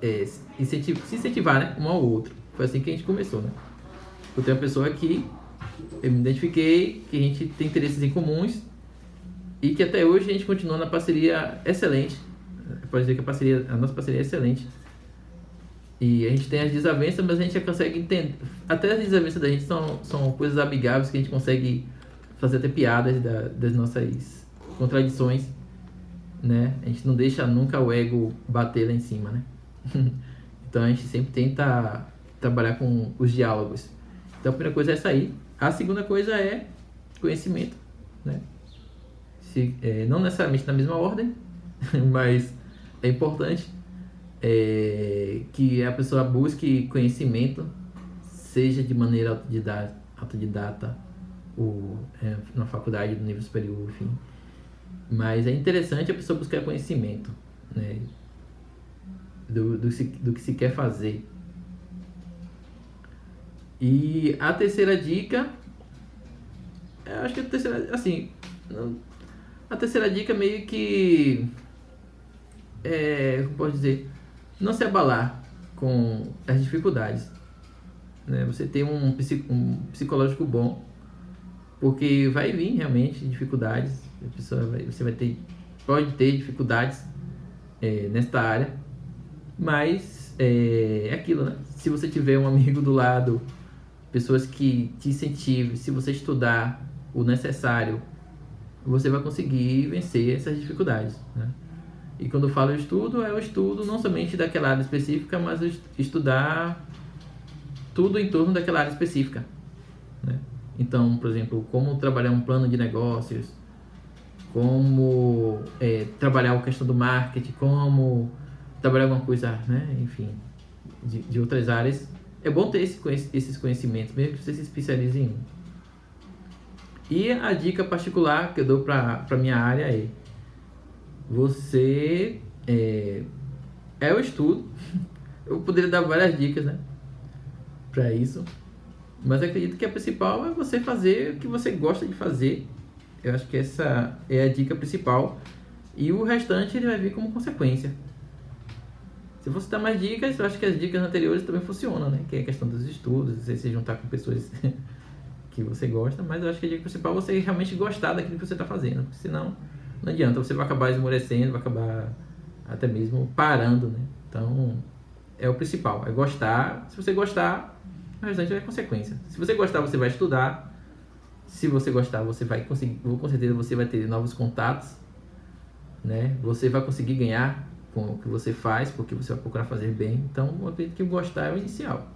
[SPEAKER 1] se incentivar, né? Um ao outro. Foi assim que a gente começou, né? Eu tenho uma pessoa que eu me identifiquei, que a gente tem interesses em comuns e que até hoje a gente continua na parceria excelente. Pode dizer que a nossa parceria é excelente. E a gente tem as desavenças, mas a gente já consegue entender. Até as desavenças da gente são coisas amigáveis que a gente consegue fazer até piadas das nossas contradições, né? A gente não deixa nunca o ego bater lá em cima, né? Então a gente sempre tenta trabalhar com os diálogos. Então a primeira coisa é essa aí. A segunda coisa é conhecimento, né? Não necessariamente na mesma ordem, mas é importante que a pessoa busque conhecimento, seja de maneira autodidata ou na faculdade do nível superior, enfim. Mas é interessante a pessoa buscar conhecimento, né, do que se quer fazer. E a terceira dica, eu acho que a terceira dica meio que, como posso dizer, não se abalar com as dificuldades, né? Você ter um psicológico bom, porque vai vir realmente dificuldades, pode ter dificuldades nesta área, mas é aquilo, né? Se você tiver um amigo do lado, pessoas que te incentivem, se você estudar o necessário, você vai conseguir vencer essas dificuldades, né? E quando eu falo estudo, é o estudo não somente daquela área específica, mas estudar tudo em torno daquela área específica, né? Então, por exemplo, como trabalhar um plano de negócios, como trabalhar a questão do marketing, como trabalhar alguma coisa, né? Enfim, de outras áreas. É bom ter esses conhecimentos, mesmo que você se especialize em um. E a dica particular que eu dou para minha área é: você o estudo. Eu poderia dar várias dicas, né, para isso, mas acredito que a principal é você fazer o que você gosta de fazer. Eu acho que essa é a dica principal, e o restante ele vai vir como consequência. Se você dar mais dicas, eu acho que as dicas anteriores também funcionam, né? Que é a questão dos estudos, você se juntar com pessoas que você gosta, mas eu acho que a dica principal é você realmente gostar daquilo que você está fazendo, porque senão não adianta, você vai acabar esmorecendo, vai acabar até mesmo parando, né? Então, é o principal, é gostar. Se você gostar, o restante é consequência. Se você gostar, você vai estudar. Se você gostar, você vai conseguir, com certeza você vai ter novos contatos, né? Você vai conseguir ganhar com o que você faz, porque você vai procurar fazer bem. Então, eu acredito que o gostar é o inicial.